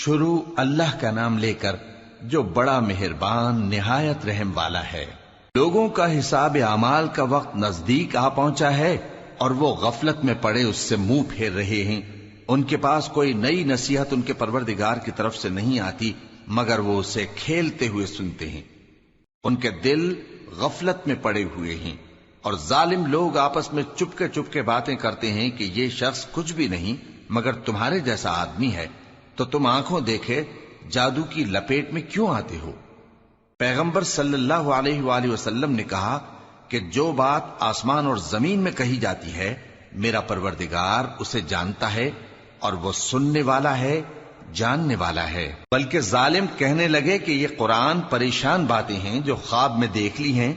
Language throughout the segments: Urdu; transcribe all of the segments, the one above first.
شروع اللہ کا نام لے کر جو بڑا مہربان نہایت رحم والا ہے۔ لوگوں کا حساب اعمال کا وقت نزدیک آ پہنچا ہے اور وہ غفلت میں پڑے اس سے منہ پھیر رہے ہیں۔ ان کے پاس کوئی نئی نصیحت ان کے پروردگار کی طرف سے نہیں آتی مگر وہ اسے کھیلتے ہوئے سنتے ہیں۔ ان کے دل غفلت میں پڑے ہوئے ہیں اور ظالم لوگ آپس میں چپکے باتیں کرتے ہیں کہ یہ شخص کچھ بھی نہیں مگر تمہارے جیسا آدمی ہے، تو تم آنکھوں دیکھے جادو کی لپیٹ میں کیوں آتے ہو؟ پیغمبر صلی اللہ علیہ وآلہ وسلم نے کہا کہ جو بات آسمان اور زمین میں کہی جاتی ہے میرا پروردگار اسے جانتا ہے اور وہ سننے والا ہے، جاننے والا ہے۔ بلکہ ظالم کہنے لگے کہ یہ قرآن پریشان باتیں ہیں جو خواب میں دیکھ لی ہیں،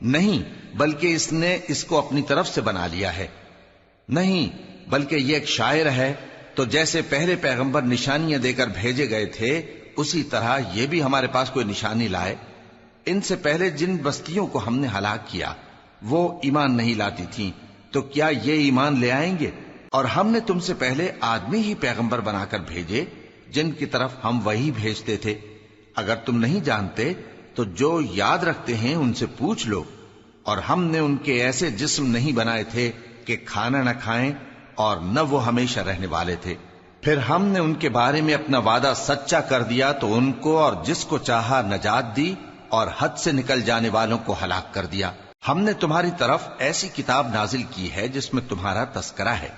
نہیں بلکہ اس نے اس کو اپنی طرف سے بنا لیا ہے، نہیں بلکہ یہ ایک شاعر ہے۔ تو جیسے پہلے پیغمبر نشانیاں دے کر بھیجے گئے تھے اسی طرح یہ بھی ہمارے پاس کوئی نشانی لائے۔ ان سے پہلے جن بستیوں کو ہم نے ہلاک کیا وہ ایمان نہیں لاتی تھیں، تو کیا یہ ایمان لے آئیں گے؟ اور ہم نے تم سے پہلے آدمی ہی پیغمبر بنا کر بھیجے جن کی طرف ہم وہی بھیجتے تھے۔ اگر تم نہیں جانتے تو جو یاد رکھتے ہیں ان سے پوچھ لو۔ اور ہم نے ان کے ایسے جسم نہیں بنائے تھے کہ کھانا نہ کھائیں اور نہ وہ ہمیشہ رہنے والے تھے۔ پھر ہم نے ان کے بارے میں اپنا وعدہ سچا کر دیا تو ان کو اور جس کو چاہا نجات دی اور حد سے نکل جانے والوں کو ہلاک کر دیا۔ ہم نے تمہاری طرف ایسی کتاب نازل کی ہے جس میں تمہارا تذکرہ ہے،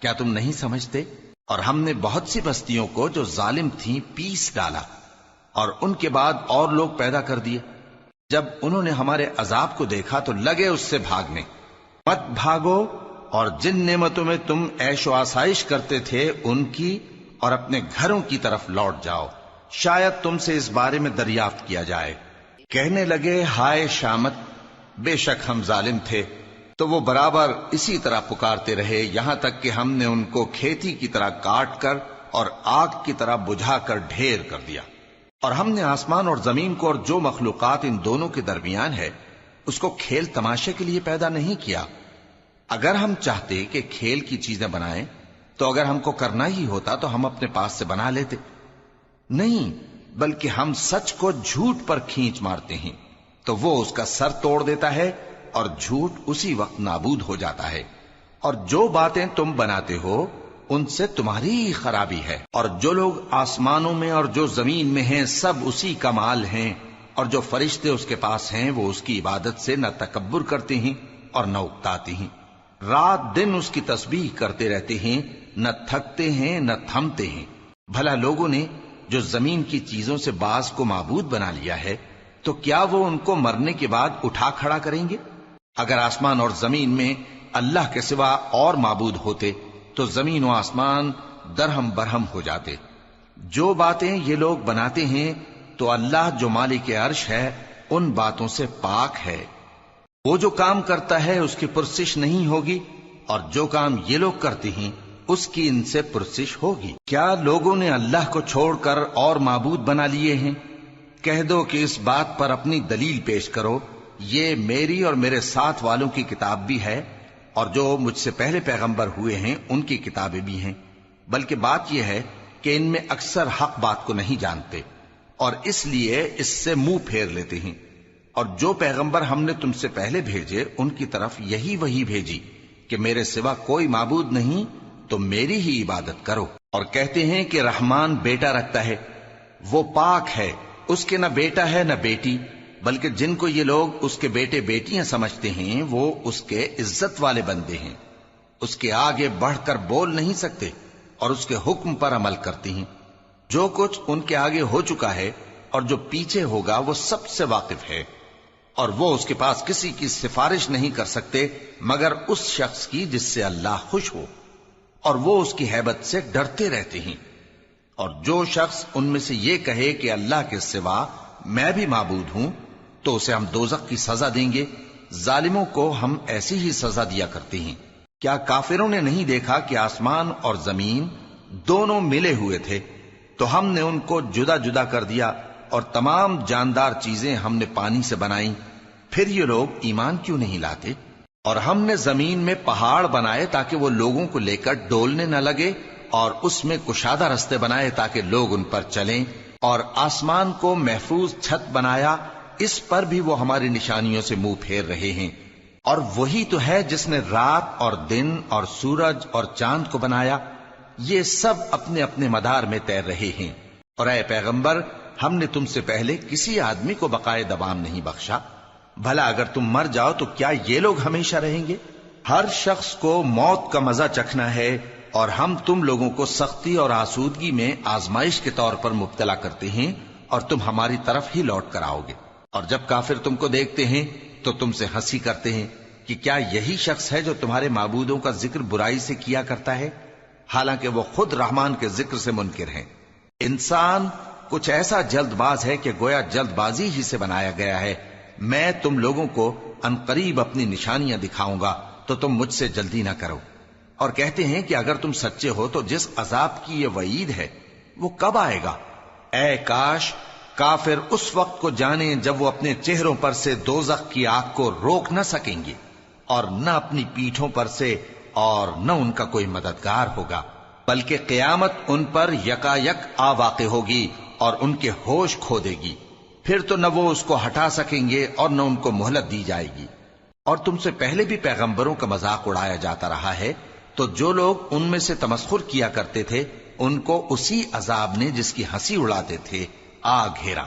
کیا تم نہیں سمجھتے؟ اور ہم نے بہت سی بستیوں کو جو ظالم تھیں پیس ڈالا اور ان کے بعد اور لوگ پیدا کر دیے۔ جب انہوں نے ہمارے عذاب کو دیکھا تو لگے اس سے بھاگنے۔ مت بھاگو اور جن نعمتوں میں تم عیش و آسائش کرتے تھے ان کی اور اپنے گھروں کی طرف لوٹ جاؤ، شاید تم سے اس بارے میں دریافت کیا جائے۔ کہنے لگے ہائے شامت، بے شک ہم ظالم تھے، تو وہ برابر اسی طرح پکارتے رہے یہاں تک کہ ہم نے ان کو کھیتی کی طرح کاٹ کر اور آگ کی طرح بجھا کر ڈھیر کر دیا۔ اور ہم نے آسمان اور زمین کو اور جو مخلوقات ان دونوں کے درمیان ہے اس کو کھیل تماشے کے لیے پیدا نہیں کیا۔ اگر ہم چاہتے کہ کھیل کی چیزیں بنائیں تو اگر ہم کو کرنا ہی ہوتا تو ہم اپنے پاس سے بنا لیتے، نہیں بلکہ ہم سچ کو جھوٹ پر کھینچ مارتے ہیں تو وہ اس کا سر توڑ دیتا ہے اور جھوٹ اسی وقت نابود ہو جاتا ہے۔ اور جو باتیں تم بناتے ہو ان سے تمہاری ہی خرابی ہے۔ اور جو لوگ آسمانوں میں اور جو زمین میں ہیں سب اسی کا مال ہیں، اور جو فرشتے اس کے پاس ہیں وہ اس کی عبادت سے نہ تکبر کرتے ہیں اور نہ اکتاتے ہیں، رات دن اس کی تسبیح کرتے رہتے ہیں، نہ تھکتے ہیں نہ تھمتے ہیں۔ بھلا لوگوں نے جو زمین کی چیزوں سے بعض کو معبود بنا لیا ہے تو کیا وہ ان کو مرنے کے بعد اٹھا کھڑا کریں گے؟ اگر آسمان اور زمین میں اللہ کے سوا اور معبود ہوتے تو زمین و آسمان درہم برہم ہو جاتے۔ جو باتیں یہ لوگ بناتے ہیں تو اللہ جو مالک عرش ہے ان باتوں سے پاک ہے۔ وہ جو کام کرتا ہے اس کی پرسش نہیں ہوگی، اور جو کام یہ لوگ کرتے ہیں اس کی ان سے پرسش ہوگی۔ کیا لوگوں نے اللہ کو چھوڑ کر اور معبود بنا لیے ہیں؟ کہہ دو کہ اس بات پر اپنی دلیل پیش کرو، یہ میری اور میرے ساتھ والوں کی کتاب بھی ہے اور جو مجھ سے پہلے پیغمبر ہوئے ہیں ان کی کتابیں بھی ہیں، بلکہ بات یہ ہے کہ ان میں اکثر حق بات کو نہیں جانتے اور اس لیے اس سے منہ پھیر لیتے ہیں۔ اور جو پیغمبر ہم نے تم سے پہلے بھیجے ان کی طرف یہی وحی بھیجی کہ میرے سوا کوئی معبود نہیں تو میری ہی عبادت کرو۔ اور کہتے ہیں کہ رحمان بیٹا رکھتا ہے، وہ پاک ہے، اس کے نہ بیٹا ہے نہ بیٹی، بلکہ جن کو یہ لوگ اس کے بیٹے بیٹیاں سمجھتے ہیں وہ اس کے عزت والے بندے ہیں، اس کے آگے بڑھ کر بول نہیں سکتے اور اس کے حکم پر عمل کرتے ہیں۔ جو کچھ ان کے آگے ہو چکا ہے اور جو پیچھے ہوگا وہ سب سے واقف ہے، اور وہ اس کے پاس کسی کی سفارش نہیں کر سکتے مگر اس شخص کی جس سے اللہ خوش ہو، اور وہ اس کی ہیبت سے ڈرتے رہتے ہیں۔ اور جو شخص ان میں سے یہ کہے کہ اللہ کے سوا میں بھی معبود ہوں تو اسے ہم دوزخ کی سزا دیں گے، ظالموں کو ہم ایسی ہی سزا دیا کرتے ہیں۔ کیا کافروں نے نہیں دیکھا کہ آسمان اور زمین دونوں ملے ہوئے تھے تو ہم نے ان کو جدا جدا کر دیا اور تمام جاندار چیزیں ہم نے پانی سے بنائیں، پھر یہ لوگ ایمان کیوں نہیں لاتے؟ اور ہم نے زمین میں پہاڑ بنائے تاکہ وہ لوگوں کو لے کر ڈولنے نہ لگے اور اس میں کشادہ رستے بنائے تاکہ لوگ ان پر چلیں، اور آسمان کو محفوظ چھت بنایا، اس پر بھی وہ ہماری نشانیوں سے منہ پھیر رہے ہیں۔ اور وہی تو ہے جس نے رات اور دن اور سورج اور چاند کو بنایا، یہ سب اپنے اپنے مدار میں تیر رہے ہیں۔ اور اے پیغمبر، ہم نے تم سے پہلے کسی آدمی کو بقائے دوام نہیں بخشا، بھلا اگر تم مر جاؤ تو کیا یہ لوگ ہمیشہ رہیں گے؟ ہر شخص کو موت کا مزہ چکھنا ہے، اور ہم تم لوگوں کو سختی اور آسودگی میں آزمائش کے طور پر مبتلا کرتے ہیں، اور تم ہماری طرف ہی لوٹ کر آؤ گے۔ اور جب کافر تم کو دیکھتے ہیں تو تم سے ہنسی کرتے ہیں کہ کیا یہی شخص ہے جو تمہارے معبودوں کا ذکر برائی سے کیا کرتا ہے، حالانکہ وہ خود رحمان کے ذکر سے منکر ہیں۔ انسان کچھ ایسا جلد باز ہے کہ گویا جلد بازی ہی سے بنایا گیا ہے۔ میں تم لوگوں کو عنقریب اپنی نشانیاں دکھاؤں گا تو تم مجھ سے جلدی نہ کرو۔ اور کہتے ہیں کہ اگر تم سچے ہو تو جس عذاب کی یہ وعید ہے وہ کب آئے گا؟ اے کاش کافر اس وقت کو جانیں جب وہ اپنے چہروں پر سے دوزخ کی آگ کو روک نہ سکیں گے، اور نہ اپنی پیٹھوں پر سے، اور نہ ان کا کوئی مددگار ہوگا، بلکہ قیامت ان پر یکا یک آ واقع ہوگی اور ان کے ہوش کھو دے گی، پھر تو نہ وہ اس کو ہٹا سکیں گے اور نہ ان کو مہلت دی جائے گی۔ اور تم سے پہلے بھی پیغمبروں کا مذاق اڑایا جاتا رہا ہے، تو جو لوگ ان میں سے تمسخر کیا کرتے تھے ان کو اسی عذاب نے جس کی ہنسی اڑاتے تھے آ گھیرا۔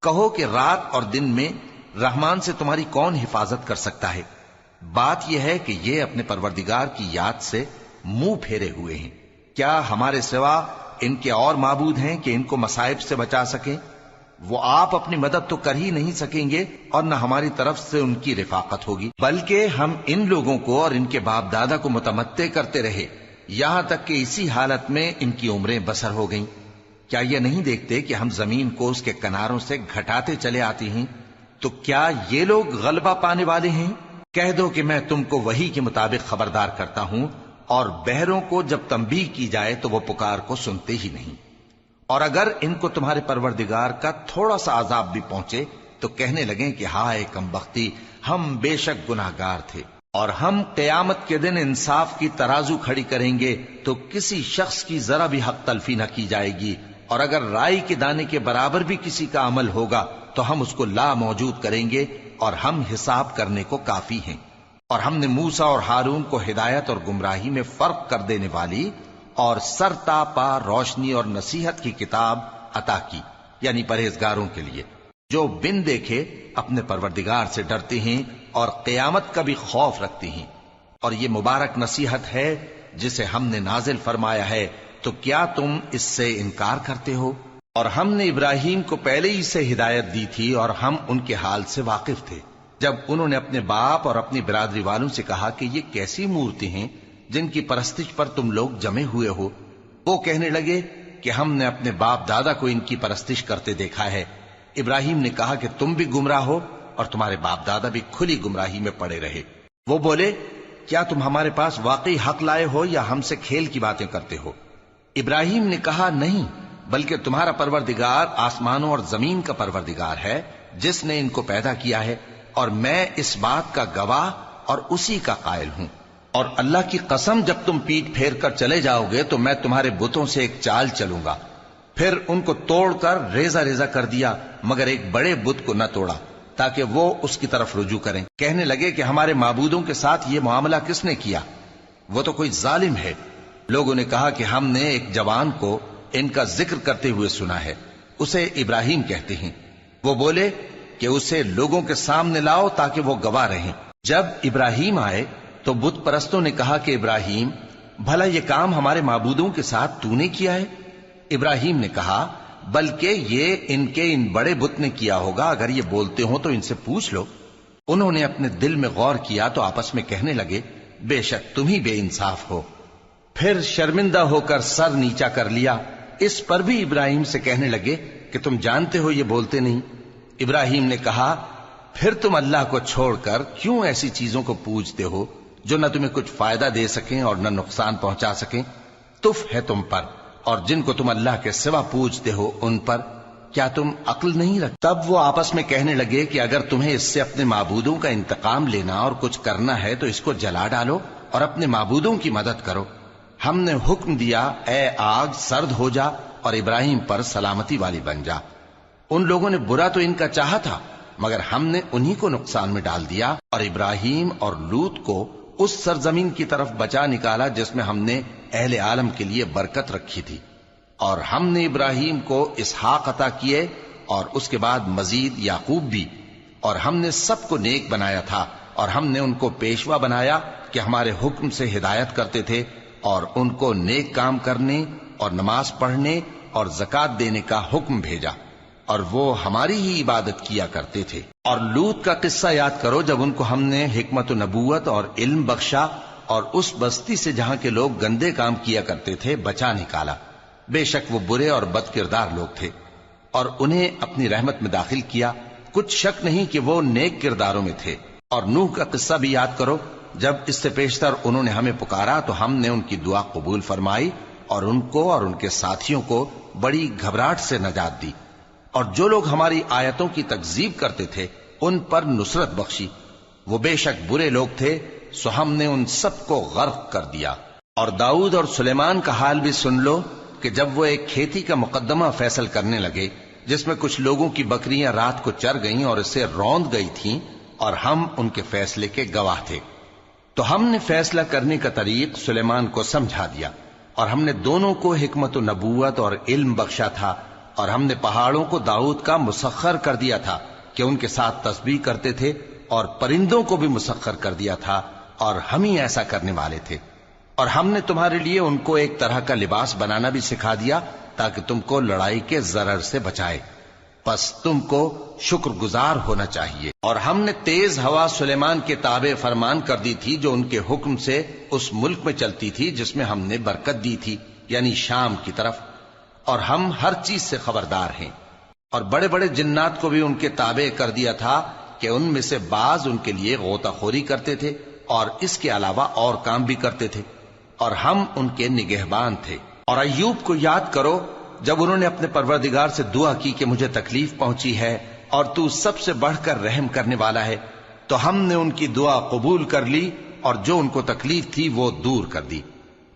کہو کہ رات اور دن میں رحمان سے تمہاری کون حفاظت کر سکتا ہے؟ بات یہ ہے کہ یہ اپنے پروردگار کی یاد سے منہ پھیرے ہوئے ہیں۔ کیا ہمارے سوا ان کے اور معبود ہیں کہ ان کو مصائب سے بچا سکیں؟ وہ آپ اپنی مدد تو کر ہی نہیں سکیں گے، اور نہ ہماری طرف سے ان کی رفاقت ہوگی، بلکہ ہم ان لوگوں کو اور ان کے باپ دادا کو متمتع کرتے رہے، یہاں تک کہ اسی حالت میں ان کی عمریں بسر ہو گئیں۔ کیا یہ نہیں دیکھتے کہ ہم زمین کو اس کے کناروں سے گھٹاتے چلے آتے ہیں؟ تو کیا یہ لوگ غلبہ پانے والے ہیں؟ کہہ دو کہ میں تم کو وحی کے مطابق خبردار کرتا ہوں، اور بہروں کو جب تنبیہ کی جائے تو وہ پکار کو سنتے ہی نہیں۔ اور اگر ان کو تمہارے پروردگار کا تھوڑا سا عذاب بھی پہنچے تو کہنے لگیں کہ ہائے کمبختی، ہم بے شک گناہگار تھے۔ اور ہم قیامت کے دن انصاف کی ترازو کھڑی کریں گے تو کسی شخص کی ذرا بھی حق تلفی نہ کی جائے گی، اور اگر رائی کے دانے کے برابر بھی کسی کا عمل ہوگا تو ہم اس کو لا موجود کریں گے، اور ہم حساب کرنے کو کافی ہیں۔ اور ہم نے موسیٰ اور ہارون کو ہدایت اور گمراہی میں فرق کر دینے والی اور سر تا پا روشنی اور نصیحت کی کتاب عطا کی، یعنی پرہیزگاروں کے لیے جو بن دیکھے اپنے پروردگار سے ڈرتے ہیں اور قیامت کا بھی خوف رکھتے ہیں۔ اور یہ مبارک نصیحت ہے جسے ہم نے نازل فرمایا ہے، تو کیا تم اس سے انکار کرتے ہو؟ اور ہم نے ابراہیم کو پہلے ہی سے ہدایت دی تھی، اور ہم ان کے حال سے واقف تھے جب انہوں نے اپنے باپ اور اپنی برادری والوں سے کہا کہ یہ کیسی مورتی ہیں جن کی پرستش پر تم لوگ جمے ہوئے ہو۔ وہ کہنے لگے کہ ہم نے اپنے باپ دادا کو ان کی پرستش کرتے دیکھا ہے۔ ابراہیم نے کہا کہ تم بھی گمراہ ہو اور تمہارے باپ دادا بھی کھلی گمراہی میں پڑے رہے۔ وہ بولے کیا تم ہمارے پاس واقعی حق لائے ہو یا ہم سے کھیل کی باتیں کرتے ہو؟ ابراہیم نے کہا نہیں، بلکہ تمہارا پروردگار آسمانوں اور زمین کا پروردگار ہے جس نے ان کو پیدا کیا ہے، اور میں اس بات کا گواہ اور اسی کا قائل ہوں۔ اور اللہ کی قسم جب تم پیٹ پھیر کر چلے جاؤ گے تو میں تمہارے بتوں سے ایک چال چلوں گا۔ پھر ان کو توڑ کر ریزہ ریزہ کر دیا، مگر ایک بڑے بت کو نہ توڑا تاکہ وہ اس کی طرف رجوع کریں۔ کہنے لگے کہ ہمارے معبودوں کے ساتھ یہ معاملہ کس نے کیا؟ وہ تو کوئی ظالم ہے۔ لوگوں نے کہا کہ ہم نے ایک جوان کو ان کا ذکر کرتے ہوئے سنا ہے، اسے ابراہیم کہتے ہیں۔ وہ بولے کہ اسے لوگوں کے سامنے لاؤ تاکہ وہ گواہ رہیں۔ جب ابراہیم آئے تو بت پرستوں نے کہا کہ ابراہیم، بھلا یہ کام ہمارے معبودوں کے ساتھ تو نے کیا ہے؟ ابراہیم نے کہا بلکہ یہ ان کے ان بڑے بت نے کیا ہوگا، اگر یہ بولتے ہوں تو ان سے پوچھ لو۔ انہوں نے اپنے دل میں غور کیا تو آپس میں کہنے لگے بے شک تم ہی بے انصاف ہو۔ پھر شرمندہ ہو کر سر نیچا کر لیا۔ اس پر بھی ابراہیم سے کہنے لگے کہ تم جانتے ہو یہ بولتے نہیں۔ ابراہیم نے کہا پھر تم اللہ کو چھوڑ کر کیوں ایسی چیزوں کو پوجتے ہو جو نہ تمہیں کچھ فائدہ دے سکیں اور نہ نقصان پہنچا سکیں؟ تف ہے تم پر اور جن کو تم اللہ کے سوا پوجتے ہو ان پر، کیا تم عقل نہیں رکھتے؟ تب وہ آپس میں کہنے لگے کہ اگر تمہیں اس سے اپنے معبودوں کا انتقام لینا اور کچھ کرنا ہے تو اس کو جلا ڈالو اور اپنے معبودوں کی مدد کرو۔ ہم نے حکم دیا اے آگ سرد ہو جا اور ابراہیم پر سلامتی والی بن جا۔ ان لوگوں نے برا تو ان کا چاہا تھا، مگر ہم نے انہی کو نقصان میں ڈال دیا اور ابراہیم اور لوط کو اس سرزمین کی طرف بچا نکالا جس میں ہم نے اہل عالم کے لیے برکت رکھی تھی۔ اور ہم نے ابراہیم کو اسحاق عطا کیے اور اس کے بعد مزید یعقوب بھی، اور ہم نے سب کو نیک بنایا تھا، اور ہم نے ان کو پیشوا بنایا کہ ہمارے حکم سے ہدایت کرتے تھے، اور ان کو نیک کام کرنے اور نماز پڑھنے اور زکات دینے کا حکم بھیجا، اور وہ ہماری ہی عبادت کیا کرتے تھے۔ اور لوط کا قصہ یاد کرو جب ان کو ہم نے حکمت و نبوت اور علم بخشا اور اس بستی سے جہاں کے لوگ گندے کام کیا کرتے تھے بچا نکالا۔ بے شک وہ برے اور بد کردار لوگ تھے، اور انہیں اپنی رحمت میں داخل کیا، کچھ شک نہیں کہ وہ نیک کرداروں میں تھے۔ اور نوح کا قصہ بھی یاد کرو، جب اس سے پیشتر انہوں نے ہمیں پکارا تو ہم نے ان کی دعا قبول فرمائی اور ان کو اور ان کے ساتھیوں کو بڑی گھبراہٹ سے نجات دی، اور جو لوگ ہماری آیتوں کی تکذیب کرتے تھے ان پر نصرت بخشی۔ وہ بے شک برے لوگ تھے، سو ہم نے ان سب کو غرق کر دیا۔ اور داؤد اور سلیمان کا حال بھی سن لو کہ جب وہ ایک کھیتی کا مقدمہ فیصل کرنے لگے جس میں کچھ لوگوں کی بکریاں رات کو چر گئیں اور اسے روند گئی تھیں، اور ہم ان کے فیصلے کے گواہ تھے، تو ہم نے فیصلہ کرنے کا طریق سلیمان کو سمجھا دیا، اور ہم نے دونوں کو حکمت و نبوت اور علم بخشا تھا، اور ہم نے پہاڑوں کو داؤد کا مسخر کر دیا تھا کہ ان کے ساتھ تسبیح کرتے تھے، اور پرندوں کو بھی مسخر کر دیا تھا، اور ہم ہی ایسا کرنے والے تھے۔ اور ہم نے تمہارے لیے ان کو ایک طرح کا لباس بنانا بھی سکھا دیا تاکہ تم کو لڑائی کے ضرر سے بچائے، پس تم کو شکر گزار ہونا چاہیے۔ اور ہم نے تیز ہوا سلیمان کے تابع فرمان کر دی تھی جو ان کے حکم سے اس ملک میں چلتی تھی جس میں ہم نے برکت دی تھی، یعنی شام کی طرف، اور ہم ہر چیز سے خبردار ہیں۔ اور بڑے بڑے جنات کو بھی ان کے تابع کر دیا تھا کہ ان میں سے بعض ان کے لیے غوطہ خوری کرتے تھے اور اس کے علاوہ اور کام بھی کرتے تھے، اور ہم ان کے نگہبان تھے۔ اور ایوب کو یاد کرو جب انہوں نے اپنے پروردگار سے دعا کی کہ مجھے تکلیف پہنچی ہے اور تو سب سے بڑھ کر رحم کرنے والا ہے، تو ہم نے ان کی دعا قبول کر لی اور جو ان کو تکلیف تھی وہ دور کر دی،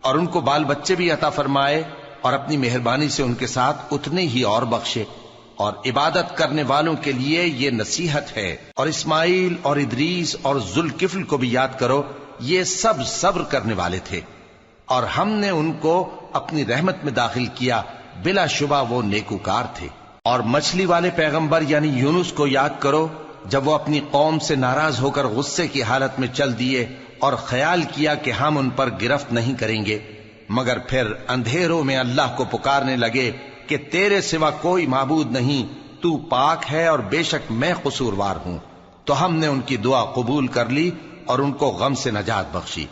اور ان کو بال بچے بھی عطا فرمائے، اور اپنی مہربانی سے ان کے ساتھ اتنے ہی اور بخشے۔ اور عبادت کرنے والوں کے لیے یہ نصیحت ہے۔ اور اسماعیل اور ادریس اور ذوالکفل کو بھی یاد کرو، یہ سب صبر کرنے والے تھے، اور ہم نے ان کو اپنی رحمت میں داخل کیا، بلا شبہ وہ نیکوکار تھے۔ اور مچھلی والے پیغمبر یعنی یونس کو یاد کرو جب وہ اپنی قوم سے ناراض ہو کر غصے کی حالت میں چل دیے اور خیال کیا کہ ہم ان پر گرفت نہیں کریں گے، مگر پھر اندھیروں میں اللہ کو پکارنے لگے کہ تیرے سوا کوئی معبود نہیں، تو پاک ہے اور بے شک میں قصوروار ہوں، تو ہم نے ان کی دعا قبول کر لی اور ان کو غم سے نجات بخشی،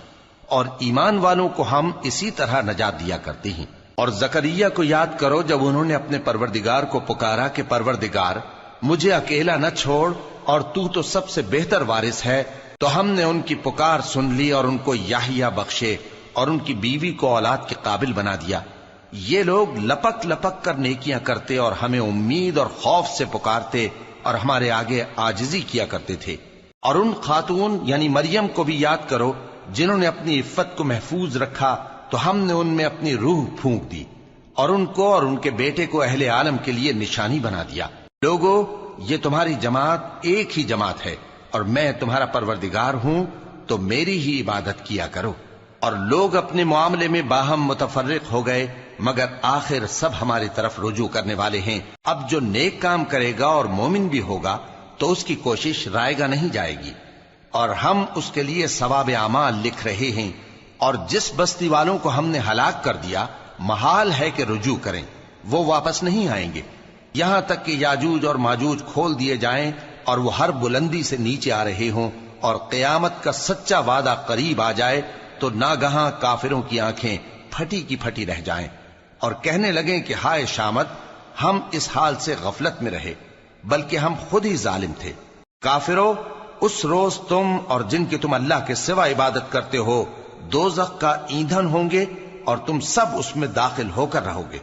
اور ایمان والوں کو ہم اسی طرح نجات دیا کرتے ہیں۔ اور زکریا کو یاد کرو جب انہوں نے اپنے پروردگار کو پکارا کہ پروردگار مجھے اکیلا نہ چھوڑ اور تو سب سے بہتر وارث ہے، تو ہم نے ان کی پکار سن لی اور ان کو یحییٰ بخشے اور ان کی بیوی کو اولاد کے قابل بنا دیا۔ یہ لوگ لپک لپک کر نیکیاں کرتے اور ہمیں امید اور خوف سے پکارتے اور ہمارے آگے عاجزی کیا کرتے تھے۔ اور ان خاتون یعنی مریم کو بھی یاد کرو جنہوں نے اپنی عفت کو محفوظ رکھا، تو ہم نے ان میں اپنی روح پھونک دی اور ان کو اور ان کے بیٹے کو اہل عالم کے لیے نشانی بنا دیا۔ لوگو، یہ تمہاری جماعت ایک ہی جماعت ہے اور میں تمہارا پروردگار ہوں، تو میری ہی عبادت کیا کرو۔ اور لوگ اپنے معاملے میں باہم متفرق ہو گئے، مگر آخر سب ہماری طرف رجوع کرنے والے ہیں۔ اب جو نیک کام کرے گا اور مومن بھی ہوگا تو اس کی کوشش رائے گا نہیں جائے گی، اور ہم اس کے لیے ثواب اعمال لکھ رہے ہیں۔ اور جس بستی والوں کو ہم نے ہلاک کر دیا محال ہے کہ رجوع کریں، وہ واپس نہیں آئیں گے، یہاں تک کہ یاجوج اور ماجوج کھول دیے جائیں اور وہ ہر بلندی سے نیچے آ رہے ہوں، اور قیامت کا سچا وعدہ قریب آ جائے تو ناگہاں کافروں کی آنکھیں پھٹی کی پھٹی رہ جائیں اور کہنے لگیں کہ ہائے شامت، ہم اس حال سے غفلت میں رہے، بلکہ ہم خود ہی ظالم تھے۔ کافروں، اس روز تم اور جن کی تم اللہ کے سوا عبادت کرتے ہو دوزخ کا ایندھن ہوں گے اور تم سب اس میں داخل ہو کر رہو گے۔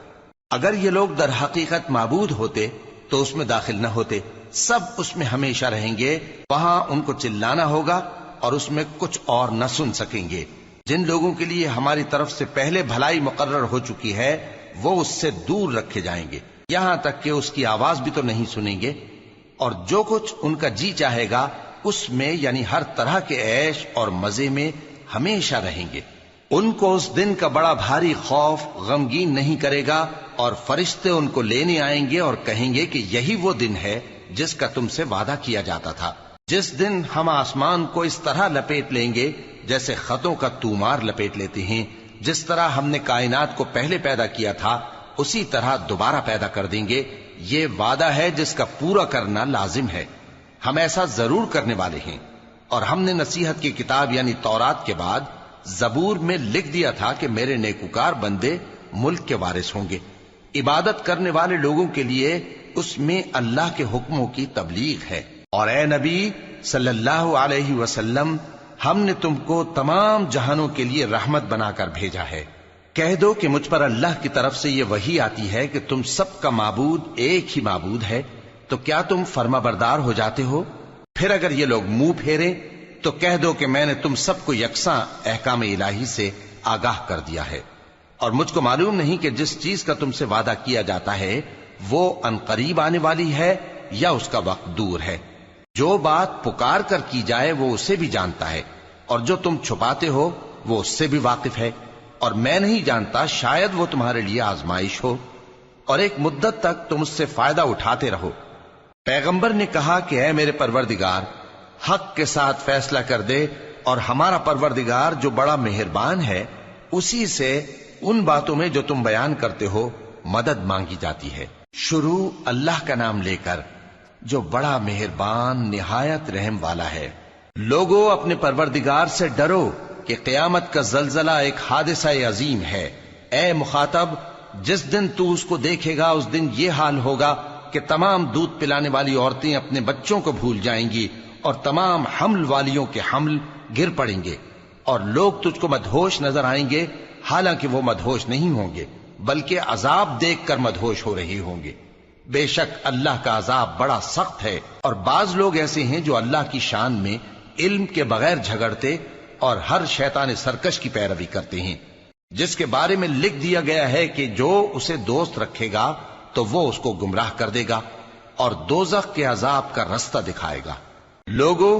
اگر یہ لوگ در حقیقت معبود ہوتے تو اس میں داخل نہ ہوتے، سب اس میں ہمیشہ رہیں گے، وہاں ان کو چلانا ہوگا اور اس میں کچھ اور نہ سن سکیں گے۔ جن لوگوں کے لیے ہماری طرف سے پہلے بھلائی مقرر ہو چکی ہے وہ اس سے دور رکھے جائیں گے، یہاں تک کہ اس کی آواز بھی تو نہیں سنیں گے، اور جو کچھ ان کا جی چاہے گا اس میں یعنی ہر طرح کے عیش اور مزے میں ہمیشہ رہیں گے۔ ان کو اس دن کا بڑا بھاری خوف غمگین نہیں کرے گا، اور فرشتے ان کو لینے آئیں گے اور کہیں گے کہ یہی وہ دن ہے جس کا تم سے وعدہ کیا جاتا تھا، جس دن ہم آسمان کو اس طرح لپیٹ لیں گے جیسے خطوں کا تومار لپیٹ لیتے ہیں، جس طرح ہم نے کائنات کو پہلے پیدا کیا تھا اسی طرح دوبارہ پیدا کر دیں گے۔ یہ وعدہ ہے جس کا پورا کرنا لازم ہے، ہم ایسا ضرور کرنے والے ہیں۔ اور ہم نے نصیحت کی کتاب یعنی تورات کے بعد زبور میں لکھ دیا تھا کہ میرے نیکوکار بندے ملک کے وارث ہوں گے۔ عبادت کرنے والے لوگوں کے لیے اس میں اللہ کے حکموں کی تبلیغ ہے۔ اور اے نبی صلی اللہ علیہ وسلم، ہم نے تم کو تمام جہانوں کے لیے رحمت بنا کر بھیجا ہے۔ کہہ دو کہ مجھ پر اللہ کی طرف سے یہ وحی آتی ہے کہ تم سب کا معبود ایک ہی معبود ہے، تو کیا تم فرما بردار ہو جاتے ہو؟ پھر اگر یہ لوگ منہ پھیرے تو کہہ دو کہ میں نے تم سب کو یکساں احکام الہی سے آگاہ کر دیا ہے، اور مجھ کو معلوم نہیں کہ جس چیز کا تم سے وعدہ کیا جاتا ہے وہ عنقریب آنے والی ہے یا اس کا وقت دور ہے۔ جو بات پکار کر کی جائے وہ اسے بھی جانتا ہے، اور جو تم چھپاتے ہو وہ اس سے بھی واقف ہے، اور میں نہیں جانتا شاید وہ تمہارے لیے آزمائش ہو، اور ایک مدت تک تم اس سے فائدہ اٹھاتے رہو۔ پیغمبر نے کہا کہ اے میرے پروردگار، حق کے ساتھ فیصلہ کر دے، اور ہمارا پروردگار جو بڑا مہربان ہے اسی سے ان باتوں میں جو تم بیان کرتے ہو مدد مانگی جاتی ہے۔ شروع اللہ کا نام لے کر جو بڑا مہربان نہایت رحم والا ہے۔ لوگو اپنے پروردگار سے ڈرو کہ قیامت کا زلزلہ ایک حادثہ عظیم ہے۔ اے مخاطب، جس دن تو اس کو دیکھے گا اس دن یہ حال ہوگا کہ تمام دودھ پلانے والی عورتیں اپنے بچوں کو بھول جائیں گی، اور تمام حمل والیوں کے حمل گر پڑیں گے، اور لوگ تجھ کو مدہوش نظر آئیں گے، حالانکہ وہ مدہوش نہیں ہوں گے بلکہ عذاب دیکھ کر مدہوش ہو رہے ہوں گے۔ بے شک اللہ کا عذاب بڑا سخت ہے، اور بعض لوگ ایسے ہیں جو اللہ کی شان میں علم کے بغیر جھگڑتے اور ہر شیطان سرکش کی پیروی کرتے ہیں، جس کے بارے میں لکھ دیا گیا ہے کہ جو اسے دوست رکھے گا تو وہ اس کو گمراہ کر دے گا اور دوزخ کے عذاب کا رستہ دکھائے گا۔ لوگو،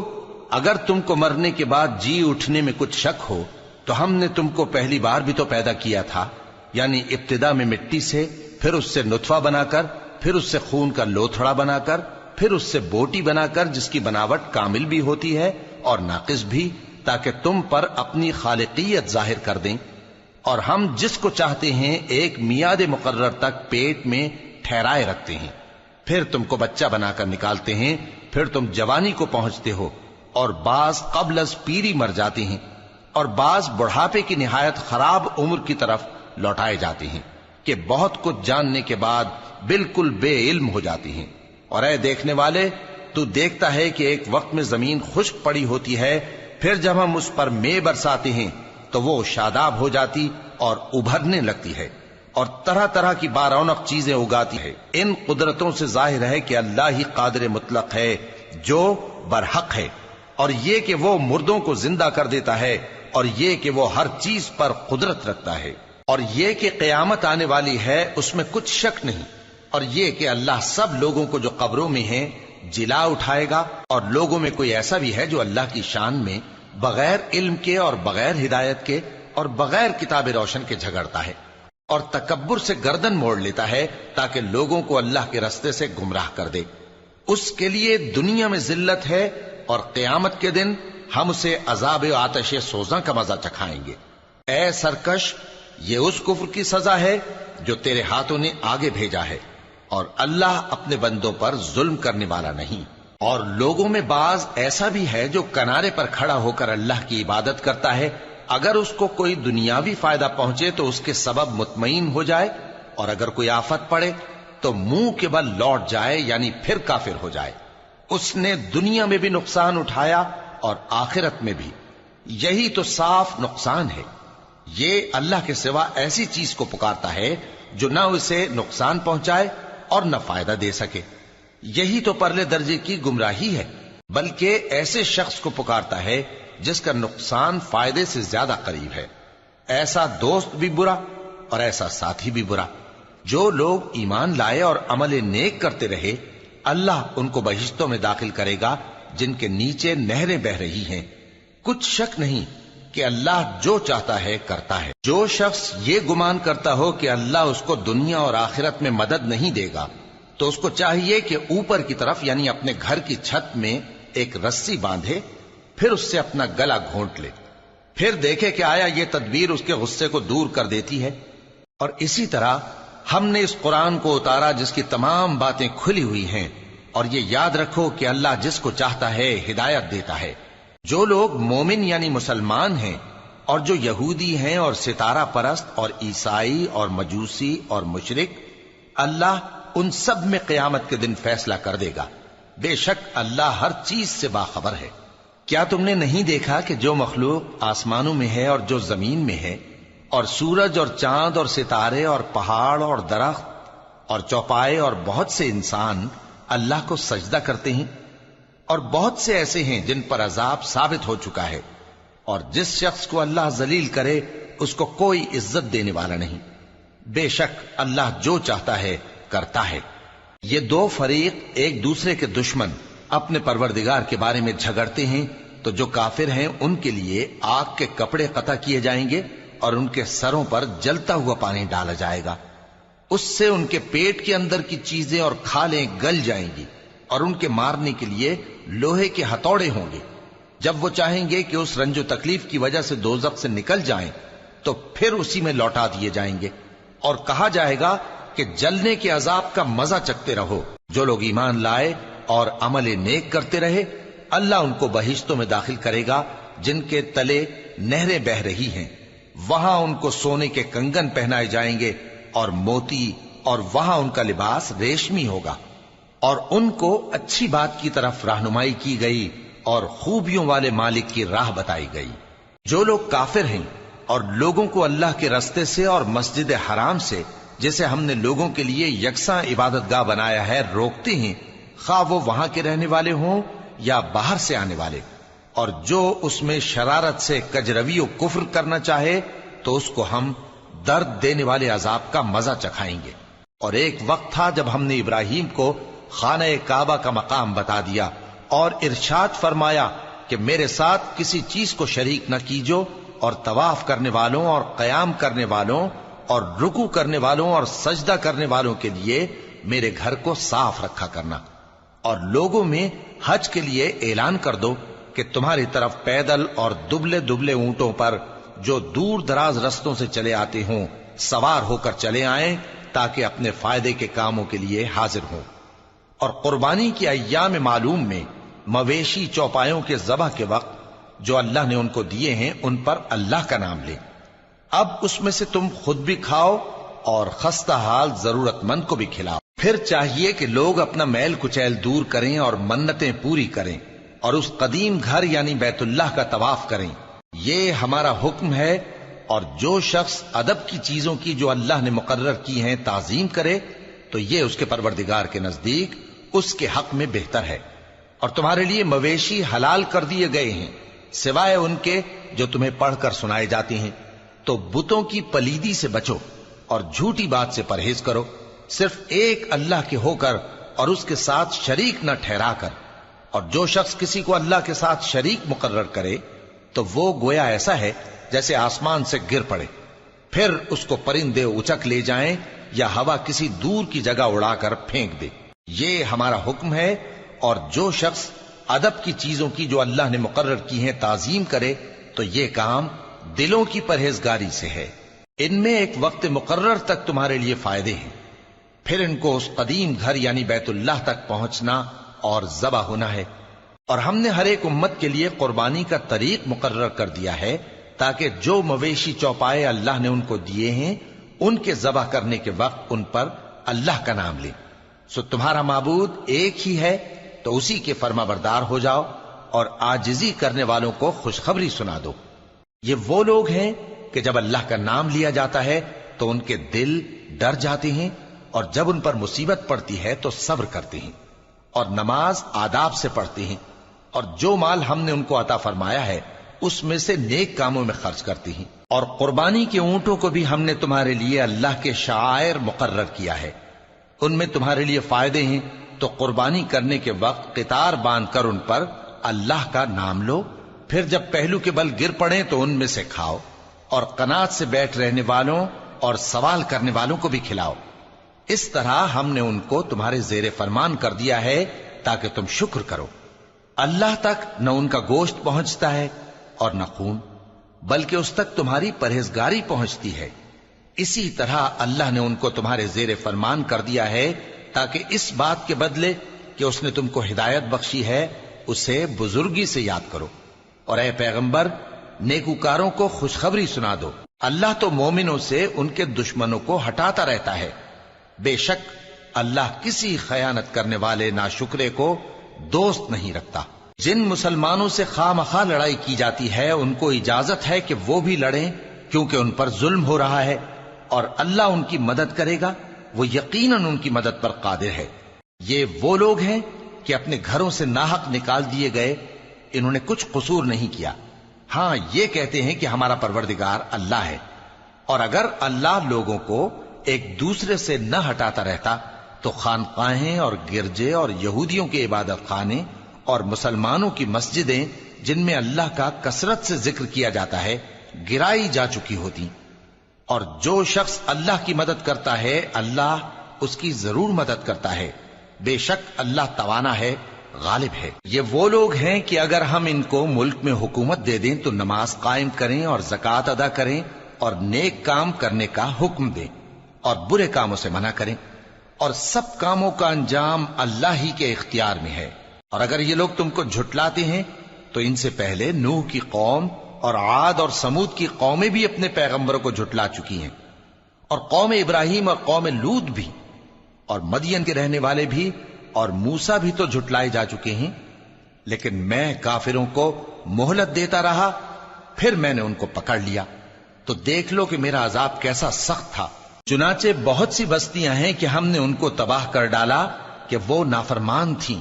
اگر تم کو مرنے کے بعد جی اٹھنے میں کچھ شک ہو تو ہم نے تم کو پہلی بار بھی تو پیدا کیا تھا، یعنی ابتدا میں مٹی سے، پھر اس سے نطفہ بنا کر، پھر اس سے خون کا لوتھڑا بنا کر، پھر اس سے بوٹی بنا کر جس کی بناوٹ کامل بھی ہوتی ہے اور ناقص بھی، تاکہ تم پر اپنی خالقیت ظاہر کر دیں۔ اور ہم جس کو چاہتے ہیں ایک میعاد مقرر تک پیٹ میں ٹھہرائے رکھتے ہیں، پھر تم کو بچہ بنا کر نکالتے ہیں، پھر تم جوانی کو پہنچتے ہو، اور بعض قبل از پیری مر جاتے ہیں، اور بعض بڑھاپے کی نہایت خراب عمر کی طرف لوٹائے جاتے ہیں کہ بہت کچھ جاننے کے بعد بالکل بے علم ہو جاتی ہیں۔ اور اے دیکھنے والے، تو دیکھتا ہے کہ ایک وقت میں زمین خشک پڑی ہوتی ہے، پھر جب ہم اس پر مے برساتے ہیں تو وہ شاداب ہو جاتی اور ابھرنے لگتی ہے، اور طرح طرح کی بارونق چیزیں اگاتی ہے۔ ان قدرتوں سے ظاہر ہے کہ اللہ ہی قادر مطلق ہے جو برحق ہے، اور یہ کہ وہ مردوں کو زندہ کر دیتا ہے، اور یہ کہ وہ ہر چیز پر قدرت رکھتا ہے، اور یہ کہ قیامت آنے والی ہے اس میں کچھ شک نہیں، اور یہ کہ اللہ سب لوگوں کو جو قبروں میں ہیں جلا اٹھائے گا، اور لوگوں میں کوئی ایسا بھی ہے جو اللہ کی شان میں بغیر علم کے اور بغیر ہدایت کے اور بغیر کتاب روشن کے جھگڑتا ہے، اور تکبر سے گردن موڑ لیتا ہے تاکہ لوگوں کو اللہ کے رستے سے گمراہ کر دے۔ اس کے لیے دنیا میں ذلت ہے، اور قیامت کے دن ہم اسے عذاب آتش سوزاں کا مزہ چکھائیں گے۔ اے سرکش، یہ اس کفر کی سزا ہے جو تیرے ہاتھوں نے آگے بھیجا ہے، اور اللہ اپنے بندوں پر ظلم کرنے والا نہیں۔ اور لوگوں میں بعض ایسا بھی ہے جو کنارے پر کھڑا ہو کر اللہ کی عبادت کرتا ہے، اگر اس کو کوئی دنیاوی فائدہ پہنچے تو اس کے سبب مطمئن ہو جائے، اور اگر کوئی آفت پڑے تو منہ کے بل لوٹ جائے، یعنی پھر کافر ہو جائے۔ اس نے دنیا میں بھی نقصان اٹھایا اور آخرت میں بھی، یہی تو صاف نقصان ہے۔ یہ اللہ کے سوا ایسی چیز کو پکارتا ہے جو نہ اسے نقصان پہنچائے اور نہ فائدہ دے سکے، یہی تو پرلے درجے کی گمراہی ہے۔ بلکہ ایسے شخص کو پکارتا ہے جس کا نقصان فائدے سے زیادہ قریب ہے۔ ایسا دوست بھی برا اور ایسا ساتھی بھی برا۔ جو لوگ ایمان لائے اور عمل نیک کرتے رہے، اللہ ان کو بہشتوں میں داخل کرے گا جن کے نیچے نہریں بہ رہی ہیں۔ کچھ شک نہیں کہ اللہ جو چاہتا ہے کرتا ہے۔ جو شخص یہ گمان کرتا ہو کہ اللہ اس کو دنیا اور آخرت میں مدد نہیں دے گا، تو اس کو چاہیے کہ اوپر کی طرف یعنی اپنے گھر کی چھت میں ایک رسی باندھے، پھر اس سے اپنا گلا گھونٹ لے، پھر دیکھے کہ آیا یہ تدبیر اس کے غصے کو دور کر دیتی ہے۔ اور اسی طرح ہم نے اس قرآن کو اتارا جس کی تمام باتیں کھلی ہوئی ہیں، اور یہ یاد رکھو کہ اللہ جس کو چاہتا ہے ہدایت دیتا ہے۔ جو لوگ مومن یعنی مسلمان ہیں اور جو یہودی ہیں اور ستارہ پرست اور عیسائی اور مجوسی اور مشرک، اللہ ان سب میں قیامت کے دن فیصلہ کر دے گا۔ بے شک اللہ ہر چیز سے باخبر ہے۔ کیا تم نے نہیں دیکھا کہ جو مخلوق آسمانوں میں ہے اور جو زمین میں ہے، اور سورج اور چاند اور ستارے اور پہاڑ اور درخت اور چوپائے اور بہت سے انسان اللہ کو سجدہ کرتے ہیں، اور بہت سے ایسے ہیں جن پر عذاب ثابت ہو چکا ہے، اور جس شخص کو اللہ ذلیل کرے اس کو کوئی عزت دینے والا نہیں۔ بے شک اللہ جو چاہتا ہے کرتا ہے۔ یہ دو فریق ایک دوسرے کے دشمن اپنے پروردگار کے بارے میں جھگڑتے ہیں، تو جو کافر ہیں ان کے لیے آگ کے کپڑے قطع کیے جائیں گے اور ان کے سروں پر جلتا ہوا پانی ڈالا جائے گا۔ اس سے ان کے پیٹ کے اندر کی چیزیں اور کھالیں گل جائیں گی، اور ان کے مارنے کے لیے لوہے کے ہتھوڑے ہوں گے۔ جب وہ چاہیں گے کہ اس رنج و تکلیف کی وجہ سے دوزخ سے نکل جائیں تو پھر اسی میں لوٹا دیے جائیں گے، اور کہا جائے گا کہ جلنے کے عذاب کا مزہ چکھتے رہو۔ جو لوگ ایمان لائے اور عمل نیک کرتے رہے، اللہ ان کو بہشتوں میں داخل کرے گا جن کے تلے نہریں بہ رہی ہیں۔ وہاں ان کو سونے کے کنگن پہنائے جائیں گے اور موتی، اور وہاں ان کا لباس ریشمی ہوگا، اور ان کو اچھی بات کی طرف رہنمائی کی گئی اور خوبیوں والے مالک کی راہ بتائی گئی۔ جو لوگ کافر ہیں اور لوگوں کو اللہ کے رستے سے اور مسجد حرام سے، جسے ہم نے لوگوں کے لیے یکساں عبادت گاہ بنایا ہے، روکتے ہیں، خواہ وہ وہاں کے رہنے والے ہوں یا باہر سے آنے والے، اور جو اس میں شرارت سے کجروی و کفر کرنا چاہے تو اس کو ہم درد دینے والے عذاب کا مزہ چکھائیں گے۔ اور ایک وقت تھا جب ہم نے ابراہیم کو خانہ کعبہ کا مقام بتا دیا اور ارشاد فرمایا کہ میرے ساتھ کسی چیز کو شریک نہ کیجو، اور طواف کرنے والوں اور قیام کرنے والوں اور رکوع کرنے والوں اور سجدہ کرنے والوں کے لیے میرے گھر کو صاف رکھا کرنا۔ اور لوگوں میں حج کے لیے اعلان کر دو کہ تمہاری طرف پیدل اور دبلے دبلے اونٹوں پر جو دور دراز رستوں سے چلے آتے ہوں سوار ہو کر چلے آئیں، تاکہ اپنے فائدے کے کاموں کے لیے حاضر ہوں۔ اور قربانی کی ایام معلوم میں مویشی چوپایوں کے ذبح کے وقت جو اللہ نے ان کو دیے ہیں ان پر اللہ کا نام لیں۔ اب اس میں سے تم خود بھی کھاؤ اور خستہ حال ضرورت مند کو بھی کھلاؤ۔ پھر چاہیے کہ لوگ اپنا میل کچیل دور کریں اور منتیں پوری کریں، اور اس قدیم گھر یعنی بیت اللہ کا طواف کریں۔ یہ ہمارا حکم ہے، اور جو شخص ادب کی چیزوں کی جو اللہ نے مقرر کی ہیں تعظیم کرے تو یہ اس کے پروردگار کے نزدیک اس کے حق میں بہتر ہے۔ اور تمہارے لیے مویشی حلال کر دیے گئے ہیں سوائے ان کے جو تمہیں پڑھ کر سنائے جاتے ہیں۔ تو بتوں کی پلیدی سے بچو اور جھوٹی بات سے پرہیز کرو، صرف ایک اللہ کے ہو کر اور اس کے ساتھ شریک نہ ٹھہرا کر۔ اور جو شخص کسی کو اللہ کے ساتھ شریک مقرر کرے تو وہ گویا ایسا ہے جیسے آسمان سے گر پڑے، پھر اس کو پرندے اچک لے جائیں یا ہوا کسی دور کی جگہ اڑا کر پھینک دے۔ یہ ہمارا حکم ہے، اور جو شخص ادب کی چیزوں کی جو اللہ نے مقرر کی ہیں تعظیم کرے تو یہ کام دلوں کی پرہیزگاری سے ہے۔ ان میں ایک وقت مقرر تک تمہارے لیے فائدے ہیں، پھر ان کو اس قدیم گھر یعنی بیت اللہ تک پہنچنا اور ذبح ہونا ہے۔ اور ہم نے ہر ایک امت کے لیے قربانی کا طریق مقرر کر دیا ہے، تاکہ جو مویشی چوپائے اللہ نے ان کو دیے ہیں ان کے ذبح کرنے کے وقت ان پر اللہ کا نام لیں۔ سو تمہارا معبود ایک ہی ہے، تو اسی کے فرما بردار ہو جاؤ اور عاجزی کرنے والوں کو خوشخبری سنا دو۔ یہ وہ لوگ ہیں کہ جب اللہ کا نام لیا جاتا ہے تو ان کے دل ڈر جاتے ہیں، اور جب ان پر مصیبت پڑتی ہے تو صبر کرتے ہیں، اور نماز آداب سے پڑھتے ہیں۔ اور جو مال ہم نے ان کو عطا فرمایا ہے اس میں سے نیک کاموں میں خرچ کرتی ہیں۔ اور قربانی کے اونٹوں کو بھی ہم نے تمہارے لیے اللہ کے شعائر مقرر کیا ہے، ان میں تمہارے لیے فائدے ہیں، تو قربانی کرنے کے وقت قطار باندھ کر ان پر اللہ کا نام لو، پھر جب پہلو کے بل گر پڑیں تو ان میں سے کھاؤ، اور قناعت سے بیٹھ رہنے والوں اور سوال کرنے والوں کو بھی کھلاؤ۔ اس طرح ہم نے ان کو تمہارے زیر فرمان کر دیا ہے تاکہ تم شکر کرو۔ اللہ تک نہ ان کا گوشت پہنچتا ہے اور نہ خون، بلکہ اس تک تمہاری پرہیزگاری پہنچتی ہے۔ اسی طرح اللہ نے ان کو تمہارے زیر فرمان کر دیا ہے تاکہ اس بات کے بدلے کہ اس نے تم کو ہدایت بخشی ہے اسے بزرگی سے یاد کرو۔ اور اے پیغمبر، نیکوکاروں کو خوشخبری سنا دو، اللہ تو مومنوں سے ان کے دشمنوں کو ہٹاتا رہتا ہے۔ بے شک اللہ کسی خیانت کرنے والے ناشکرے کو دوست نہیں رکھتا۔ جن مسلمانوں سے خواہ مخواہ لڑائی کی جاتی ہے ان کو اجازت ہے کہ وہ بھی لڑیں، کیونکہ ان پر ظلم ہو رہا ہے، اور اللہ ان کی مدد کرے گا، وہ یقیناً ان کی مدد پر قادر ہے۔ یہ وہ لوگ ہیں کہ اپنے گھروں سے ناحق نکال دیے گئے، انہوں نے کچھ قصور نہیں کیا، ہاں یہ کہتے ہیں کہ ہمارا پروردگار اللہ ہے۔ اور اگر اللہ لوگوں کو ایک دوسرے سے نہ ہٹاتا رہتا تو خانقاہیں اور گرجے اور یہودیوں کے عبادت خانے اور مسلمانوں کی مسجدیں جن میں اللہ کا کثرت سے ذکر کیا جاتا ہے گرائی جا چکی ہوتی۔ اور جو شخص اللہ کی مدد کرتا ہے اللہ اس کی ضرور مدد کرتا ہے، بے شک اللہ توانا ہے، غالب ہے۔ یہ وہ لوگ ہیں کہ اگر ہم ان کو ملک میں حکومت دے دیں تو نماز قائم کریں اور زکوٰۃ ادا کریں اور نیک کام کرنے کا حکم دیں اور برے کاموں سے منع کریں، اور سب کاموں کا انجام اللہ ہی کے اختیار میں ہے۔ اور اگر یہ لوگ تم کو جھٹلاتے ہیں تو ان سے پہلے نوح کی قوم اور عاد اور سمود کی قومیں بھی اپنے پیغمبروں کو جھٹلا چکی ہیں، اور قوم ابراہیم اور قوم لوط بھی، اور مدین کے رہنے والے بھی، اور موسیٰ بھی تو جھٹلائے جا چکے ہیں۔ لیکن میں کافروں کو مہلت دیتا رہا، پھر میں نے ان کو پکڑ لیا، تو دیکھ لو کہ میرا عذاب کیسا سخت تھا۔ چنانچہ بہت سی بستیاں ہیں کہ ہم نے ان کو تباہ کر ڈالا کہ وہ نافرمان تھیں،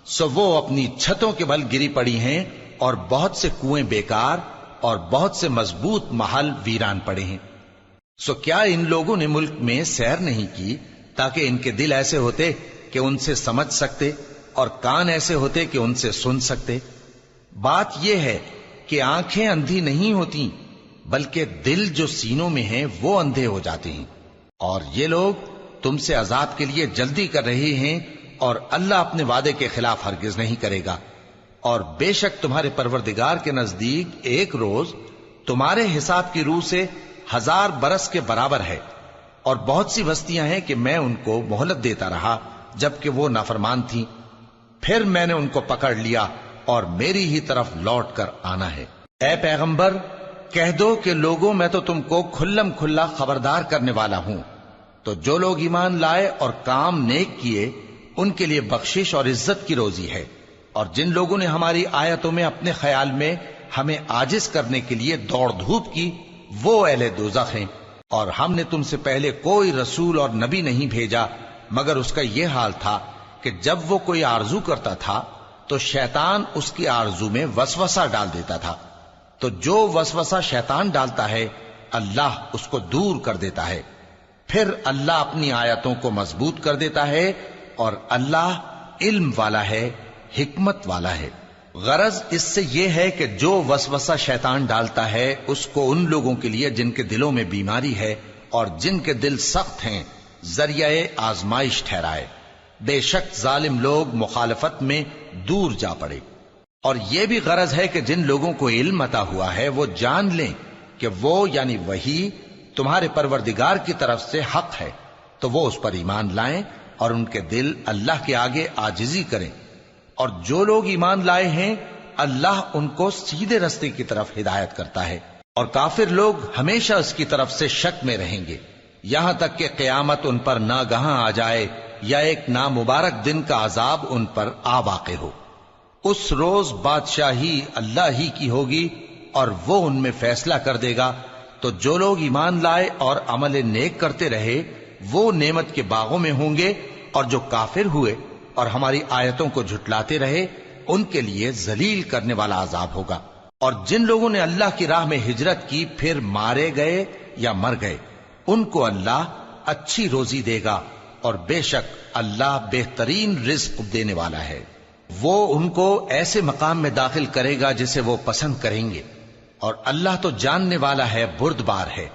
سو وہ اپنی چھتوں کے بل گری پڑی ہیں، اور بہت سے کنویں بیکار اور بہت سے مضبوط محل ویران پڑے ہیں۔ سو کیا ان لوگوں نے ملک میں سیر نہیں کی تاکہ ان کے دل ایسے ہوتے کہ ان سے سمجھ سکتے اور کان ایسے ہوتے کہ ان سے سن سکتے؟ بات یہ ہے کہ آنکھیں اندھی نہیں ہوتی، بلکہ دل جو سینوں میں ہیں وہ اندھے ہو جاتے ہیں۔ اور یہ لوگ تم سے عذاب کے لیے جلدی کر رہے ہیں، اور اللہ اپنے وعدے کے خلاف ہرگز نہیں کرے گا۔ اور بے شک تمہارے پروردگار کے نزدیک ایک روز تمہارے حساب کی روح سے 1000 برس کے برابر ہے۔ اور بہت سی بستیاں ہیں کہ میں ان کو مہلت دیتا رہا جبکہ وہ نافرمان تھیں، پھر میں نے ان کو پکڑ لیا اور میری ہی طرف لوٹ کر آنا ہے۔ اے پیغمبر، کہہ دو کہ لوگوں میں تو تم کو کھلم کھلا خبردار کرنے والا ہوں، تو جو لوگ ایمان لائے اور کام نیک کیے ان کے لیے بخشش اور عزت کی روزی ہے، اور جن لوگوں نے ہماری آیتوں میں اپنے خیال میں ہمیں عاجز کرنے کے لیے دوڑ دھوپ کی وہ اہل دوزخ ہیں۔ اور ہم نے تم سے پہلے کوئی رسول اور نبی نہیں بھیجا مگر اس کا یہ حال تھا کہ جب وہ کوئی آرزو کرتا تھا تو شیطان اس کی آرزو میں وسوسہ ڈال دیتا تھا، تو جو وسوسہ شیطان ڈالتا ہے اللہ اس کو دور کر دیتا ہے، پھر اللہ اپنی آیتوں کو مضبوط کر دیتا ہے، اور اللہ علم والا ہے، حکمت والا ہے۔ غرض اس سے یہ ہے کہ جو وسوسہ شیطان ڈالتا ہے اس کو ان لوگوں کے لیے جن کے دلوں میں بیماری ہے اور جن کے دل سخت ہیں ذریعہ آزمائش ٹھہرائے۔ بے شک ظالم لوگ مخالفت میں دور جا پڑے۔ اور یہ بھی غرض ہے کہ جن لوگوں کو علم عطا ہوا ہے وہ جان لیں کہ وہ یعنی وحی تمہارے پروردگار کی طرف سے حق ہے، تو وہ اس پر ایمان لائیں اور ان کے دل اللہ کے آگے عاجزی کریں۔ اور جو لوگ ایمان لائے ہیں اللہ ان کو سیدھے رستے کی طرف ہدایت کرتا ہے، اور کافر لوگ ہمیشہ اس کی طرف سے شک میں رہیں گے یہاں تک کہ قیامت ان پر ناگہاں آ جائے یا ایک نامبارک دن کا عذاب ان پر آ واقع ہو۔ اس روز بادشاہی اللہ ہی کی ہوگی اور وہ ان میں فیصلہ کر دے گا، تو جو لوگ ایمان لائے اور عمل نیک کرتے رہے وہ نعمت کے باغوں میں ہوں گے، اور جو کافر ہوئے اور ہماری آیتوں کو جھٹلاتے رہے ان کے لیے ذلیل کرنے والا عذاب ہوگا۔ اور جن لوگوں نے اللہ کی راہ میں ہجرت کی پھر مارے گئے یا مر گئے، ان کو اللہ اچھی روزی دے گا، اور بے شک اللہ بہترین رزق دینے والا ہے۔ وہ ان کو ایسے مقام میں داخل کرے گا جسے وہ پسند کریں گے، اور اللہ تو جاننے والا ہے، بردبار ہے۔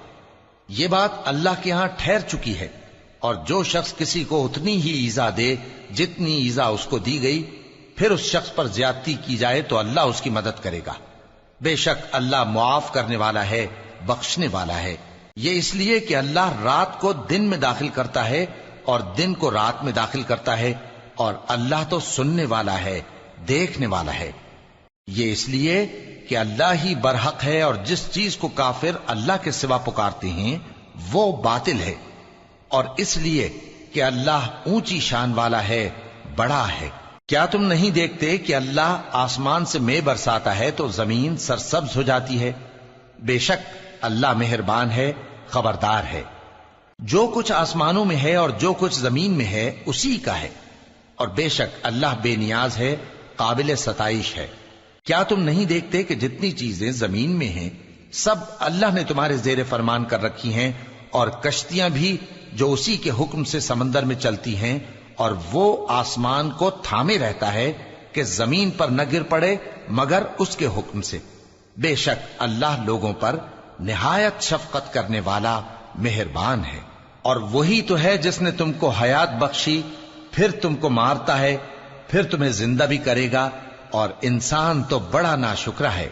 یہ بات اللہ کے ہاں ٹھہر چکی ہے، اور جو شخص کسی کو اتنی ہی ایذا دے جتنی ایذا اس کو دی گئی، پھر اس شخص پر زیادتی کی جائے تو اللہ اس کی مدد کرے گا۔ بے شک اللہ معاف کرنے والا ہے، بخشنے والا ہے۔ یہ اس لیے کہ اللہ رات کو دن میں داخل کرتا ہے اور دن کو رات میں داخل کرتا ہے، اور اللہ تو سننے والا ہے، دیکھنے والا ہے۔ یہ اس لیے کہ اللہ ہی برحق ہے، اور جس چیز کو کافر اللہ کے سوا پکارتے ہیں وہ باطل ہے، اور اس لیے کہ اللہ اونچی شان والا ہے، بڑا ہے۔ کیا تم نہیں دیکھتے کہ اللہ آسمان سے مے برساتا ہے تو زمین سرسبز ہو جاتی ہے؟ بے شک اللہ مہربان ہے، خبردار ہے۔ جو کچھ آسمانوں میں ہے اور جو کچھ زمین میں ہے اسی کا ہے، اور بے شک اللہ بے نیاز ہے، قابل ستائش ہے۔ کیا تم نہیں دیکھتے کہ جتنی چیزیں زمین میں ہیں سب اللہ نے تمہارے زیر فرمان کر رکھی ہیں، اور کشتیاں بھی جو اسی کے حکم سے سمندر میں چلتی ہیں، اور وہ آسمان کو تھامے رہتا ہے کہ زمین پر نہ گر پڑے مگر اس کے حکم سے۔ بے شک اللہ لوگوں پر نہایت شفقت کرنے والا، مہربان ہے۔ اور وہی تو ہے جس نے تم کو حیات بخشی، پھر تم کو مارتا ہے، پھر تمہیں زندہ بھی کرے گا، اور انسان تو بڑا ناشکرا ہے۔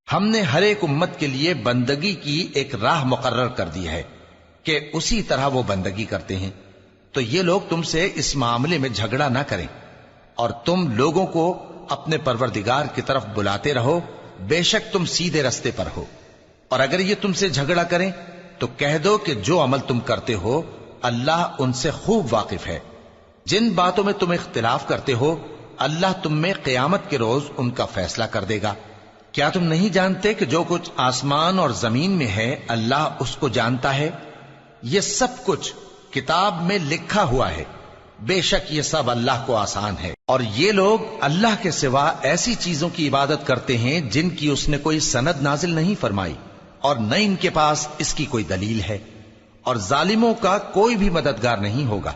ہم نے ہر ایک امت کے لیے بندگی کی ایک راہ مقرر کر دی ہے کہ اسی طرح وہ بندگی کرتے ہیں، تو یہ لوگ تم سے اس معاملے میں جھگڑا نہ کریں، اور تم لوگوں کو اپنے پروردگار کی طرف بلاتے رہو، بے شک تم سیدھے رستے پر ہو۔ اور اگر یہ تم سے جھگڑا کریں تو کہہ دو کہ جو عمل تم کرتے ہو اللہ ان سے خوب واقف ہے۔ جن باتوں میں تم اختلاف کرتے ہو اللہ تم میں قیامت کے روز ان کا فیصلہ کر دے گا۔ کیا تم نہیں جانتے کہ جو کچھ آسمان اور زمین میں ہے اللہ اس کو جانتا ہے؟ یہ سب کچھ کتاب میں لکھا ہوا ہے، بے شک یہ سب اللہ کو آسان ہے۔ اور یہ لوگ اللہ کے سوا ایسی چیزوں کی عبادت کرتے ہیں جن کی اس نے کوئی سند نازل نہیں فرمائی، اور نہ ان کے پاس اس کی کوئی دلیل ہے، اور ظالموں کا کوئی بھی مددگار نہیں ہوگا۔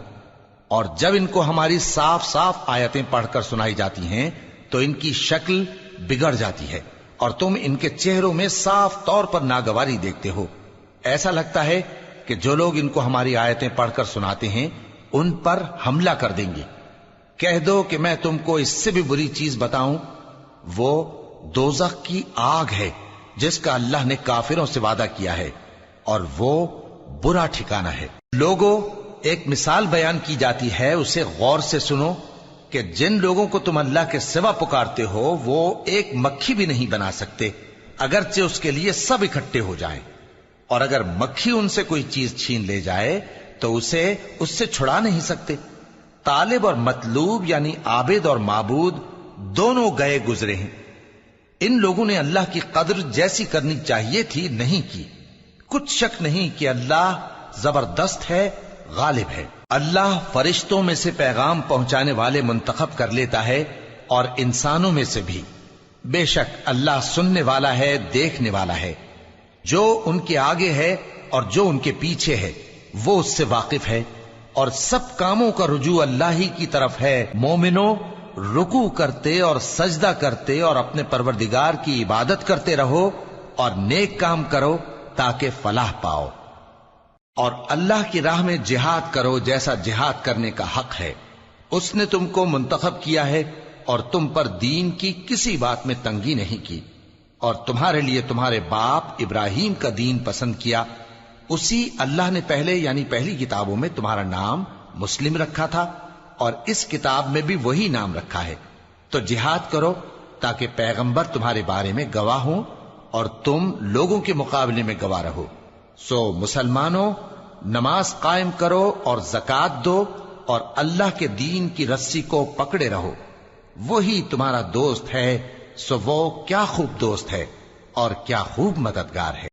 اور جب ان کو ہماری صاف صاف آیتیں پڑھ کر سنائی جاتی ہیں تو ان کی شکل بگڑ جاتی ہے، اور تم ان کے چہروں میں صاف طور پر ناگواری دیکھتے ہو۔ ایسا لگتا ہے کہ جو لوگ ان کو ہماری آیتیں پڑھ کر سناتے ہیں ان پر حملہ کر دیں گے۔ کہہ دو کہ میں تم کو اس سے بھی بری چیز بتاؤں، وہ دوزخ کی آگ ہے جس کا اللہ نے کافروں سے وعدہ کیا ہے، اور وہ برا ٹھکانہ ہے۔ لوگوں، ایک مثال بیان کی جاتی ہے، اسے غور سے سنو کہ جن لوگوں کو تم اللہ کے سوا پکارتے ہو وہ ایک مکھی بھی نہیں بنا سکتے اگرچہ اس کے لیے سب اکٹھے ہو جائیں، اور اگر مکھی ان سے کوئی چیز چھین لے جائے تو اسے اس سے چھڑا نہیں سکتے۔ طالب اور مطلوب یعنی عابد اور معبود دونوں گئے گزرے ہیں۔ ان لوگوں نے اللہ کی قدر جیسی کرنی چاہیے تھی نہیں کی۔ کچھ شک نہیں کہ اللہ زبردست ہے، غالب ہے۔ اللہ فرشتوں میں سے پیغام پہنچانے والے منتخب کر لیتا ہے اور انسانوں میں سے بھی۔ بے شک اللہ سننے والا ہے، دیکھنے والا ہے۔ جو ان کے آگے ہے اور جو ان کے پیچھے ہے وہ اس سے واقف ہے، اور سب کاموں کا رجوع اللہ ہی کی طرف ہے۔ مومنوں، رکوع کرتے اور سجدہ کرتے اور اپنے پروردگار کی عبادت کرتے رہو اور نیک کام کرو تاکہ فلاح پاؤ، اور اللہ کی راہ میں جہاد کرو جیسا جہاد کرنے کا حق ہے۔ اس نے تم کو منتخب کیا ہے اور تم پر دین کی کسی بات میں تنگی نہیں کی، اور تمہارے لیے تمہارے باپ ابراہیم کا دین پسند کیا۔ اسی اللہ نے پہلے یعنی پہلی کتابوں میں تمہارا نام مسلم رکھا تھا، اور اس کتاب میں بھی وہی نام رکھا ہے۔ تو جہاد کرو تاکہ پیغمبر تمہارے بارے میں گواہ ہوں اور تم لوگوں کے مقابلے میں گواہ رہو۔ سو مسلمانوں، نماز قائم کرو اور زکوٰۃ دو اور اللہ کے دین کی رسی کو پکڑے رہو، وہی تمہارا دوست ہے۔ سو وہ کیا خوب دوست ہے اور کیا خوب مددگار ہے۔